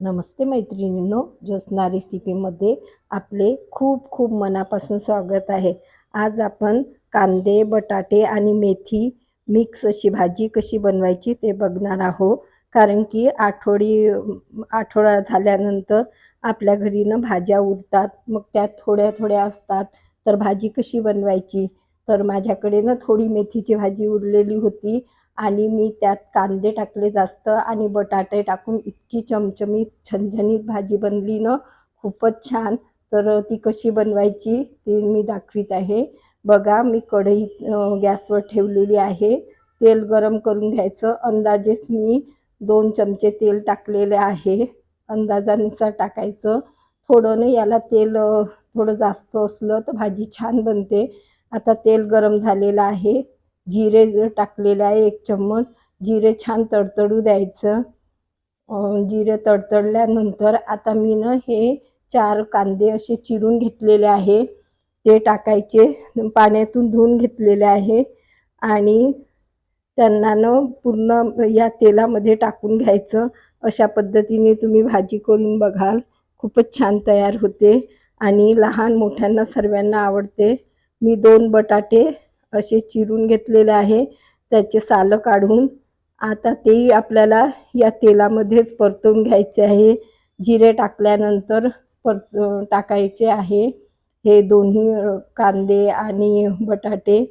नमस्ते मैत्रिणींनो, ज्योत्स्ना रेसिपीमध्ये आपले खूप खूप मनापासून स्वागत आहे। आज आपण कांदे, बटाटे आणि मेथी मिक्स अशी भाजी कशी बनवायची ते बघणार आहोत। कारण की आठवडा झाल्यानंतर आपल्या घरी भाज्या उरतात, मग त्यात थोड्या थोड्या असतात, तर भाजी कशी बनवायची। तर माझ्याकडे थोडी मेथीची भाजी उरलेली होती आणि मी त्यात कांदे टाकले जास्त आणि बटाटे टाकून इतकी चमचमीत झणझणीत भाजी बनली खूपच छान। तर ती कशी बनवायची ती मी दाखवित आहे। बघा, मी कढई गॅसवर ठेवलेली आहे। तेल गरम करून घ्यायचं। अंदाजेच मी 2 चमचे तेल टाकलेले आहे। अंदाजानुसार टाकायचं। थोडं याला तेल थोडं जास्त असलं तर भाजी छान बनते। आता तेल गरम झालेलं आहे। जिरे टाकलेले आहे 1 चम्मच। जिरे छान तडतडू द्यायचं। जिरे तडतडल्यानंतर आता मी हे 4 कांदे असे चिरून घेतलेले आहे, ते टाकायचे। पाण्यातून धुवून घेतलेले आहे आणि त्यांना पूर्ण या तेलामध्ये टाकून घ्यायचं। अशा पद्धतीने तुम्ही भाजी करून बघाल, खूपच छान तयार होते आणि लहान मोठ्यांना सर्वांना आवडते। मी 2 बटाटे असे चिरून घेतलेले आहे, त्याचे सालं काढून। आता ते आपल्याला या तेलामध्येच परतून घ्यायचे आहे। जिरे टाकल्यानंतर टाकायचे आहे हे दोन्ही कांदे आणि बटाटे।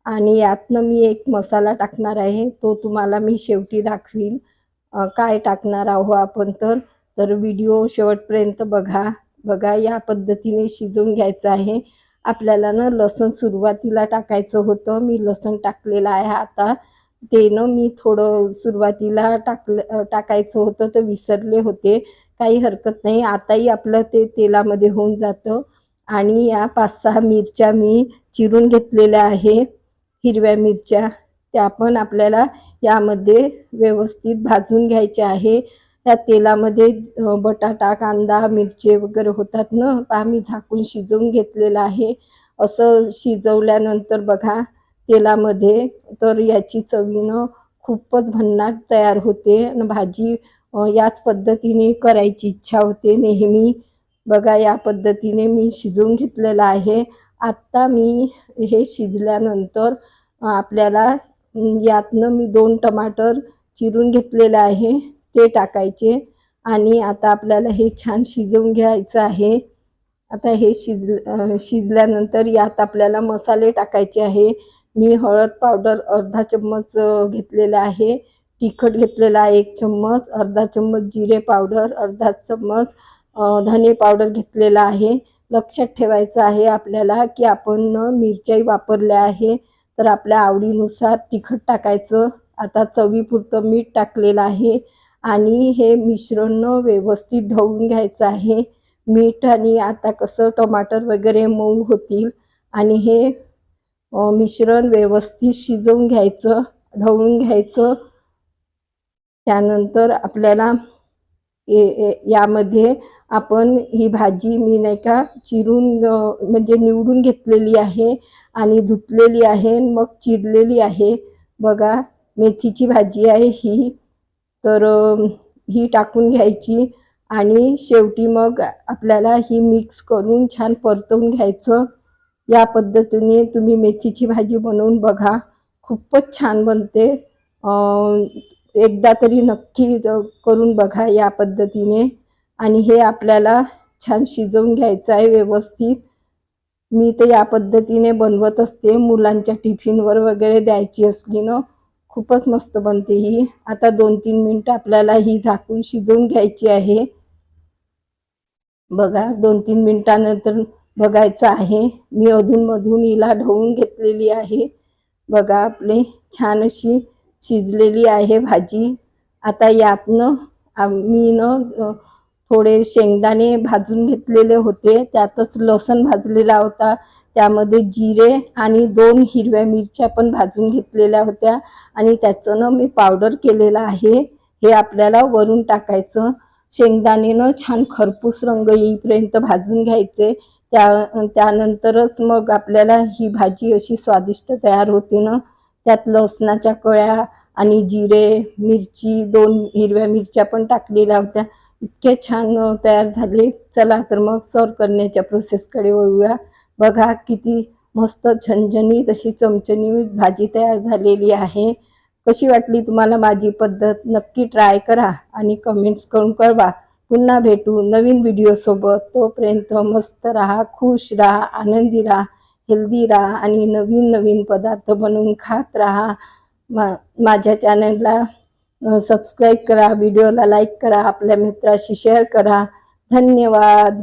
आणि यातनं मी एक मसाला टाकणार आहे, तो तुम्हाला मी शेवटी दाखवील काय टाकणार आहोत आपण। तर व्हिडिओ शेवटपर्यंत बघा। या पद्धतीने शिजवून घ्यायचं आहे आपल्याला। लसूण सुरुवातीला टाकायचं होतं, मी लसूण टाकलेलं आहे। आता ते मी थोडं सुरुवातीला टाकायचं होतं तर विसरले होते, काही हरकत नाही। आताही आपलं ते तेलामध्ये होऊन जातं। आणि या 5-6 मिरच्या मी चिरून घेतलेल्या आहे, हिरव्या मिरच्या, त्या पण आपल्याला यामध्ये व्यवस्थित भाजून घ्यायच्या आहे। त्या तेलामध्ये बटाटा, कांदा, मिरची वगैरे होतात पहा, मी झाकून शिजवून घेतलेलं आहे। असं शिजवल्यानंतर बघा तेलामध्ये, तर याची चवीनं खूपच भन्नाट तयार होते आणि भाजी याच पद्धतीने करायची इच्छा होते नेहमी। बघा, या पद्धतीने मी शिजवून घेतलेलं आहे। आत्ता मी हे शिजल्यानंतर आपल्याला यातनं मी 2 टमाटर चिरून घेतलेले आहे, ते टाकायचे आणि आता आपल्याला हे छान शिजवून घ्यायचं आहे। आता हे शिजल्यानंतर यात आपल्याला मसाले टाकायचे आहे। मी हळद पावडर अर्धा चम्मच घेतलेला आहे, तिखट घेतलेला आहे 1 चम्मच, अर्धा चम्मच जिरे पावडर, अर्धा चम्मच धने पावडर घेतलेला आहे। लक्षात ठेवायचं आहे आपल्याला की आपण मिरच्याही वापरल्या आहे, तर आपल्या आवडीनुसार तिखट टाकायचं। आता चवीपुरतं मीठ टाकलेलं आहे आणि हे मिश्रण व्यवस्थित ढवळून घ्यायचं आहे। मीठ आणि आता कसं टमाटर वगैरे मऊ होतील आणि हे मिश्रण व्यवस्थित शिजवून घ्यायचं, ढवळून घ्यायचं। त्यानंतर आपल्याला यामध्ये आपण ही भाजी मी नाही का चिरून म्हणजे निवडून घेतलेली आहे आणि धुतलेली आहे, मग चिरलेली आहे। बघा, मेथीची भाजी आहे ही। तर ही टाकून घ्यायची आणि शेवटी मग आपल्याला ही मिक्स करून छान परतवून घ्यायचं। या पद्धतीने तुम्ही मेथीची भाजी बनवून बघा, खूपच छान बनते। एकदा तरी नक्की करून बघा या पद्धतीने। आणि हे आपल्याला छान शिजवून घ्यायचं आहे व्यवस्थित। मी तर या पद्धतीने बनवत असते, मुलांच्या टिफिनवर वगैरे द्यायची असली खूपच मस्त बनते ही। आता 2-3 मिनिटं आपल्याला ही झाकून शिजवून घ्यायची आहे। बघा, 2-3 मिनिटानंतर बघायचं आहे, मी अधूनमधून हिला ढवळून घेतलेली आहे। बघा, आपली छान अशी शिजलेली आहे भाजी। आता यातनं मी थोडे शेंगदाणे भाजून घेतलेले होते, त्यातच लसूण भाजलेला होता, त्यामध्ये जिरे आणि 2 हिरव्या मिरच्या पण भाजून घेतलेल्या होत्या आणि त्याचं मी पावडर केलेलं आहे, हे आपल्याला वरून टाकायचं। शेंगदाणे छान खरपूस रंग येईपर्यंत भाजून घ्यायचे। त्यानंतरच मग आपल्याला ही भाजी अशी स्वादिष्ट तयार होते त्यात लसणाच्या कळ्या आणि जिरे, मिरची, 2 हिरव्या मिरच्या पण टाकलेल्या होत्या, इतके छान तयार झाले. चला तर मग सर्व करण्याच्या प्रोसेसकडे वळूया. बघा किती मस्त झणझणीत अशी चमचमीत भाजी तयार झालेली आहे. कशी वाटली तुम्हाला माझी पद्धत? नक्की ट्राय करा आणि कमेंट्स करून कळवा. पुन्हा भेटू नवीन व्हिडिओ सोबत. तोपर्यंत मस्त राहा, खुश राहा, आनंदी राहा, हेल्दी राहा आणि नवीन नवीन पदार्थ बनवून खात राहा. माझ्या चॅनलला सबस्क्राईब करा, व्हिडिओला लाईक करा, आपल्या मित्राशी शेअर करा. धन्यवाद.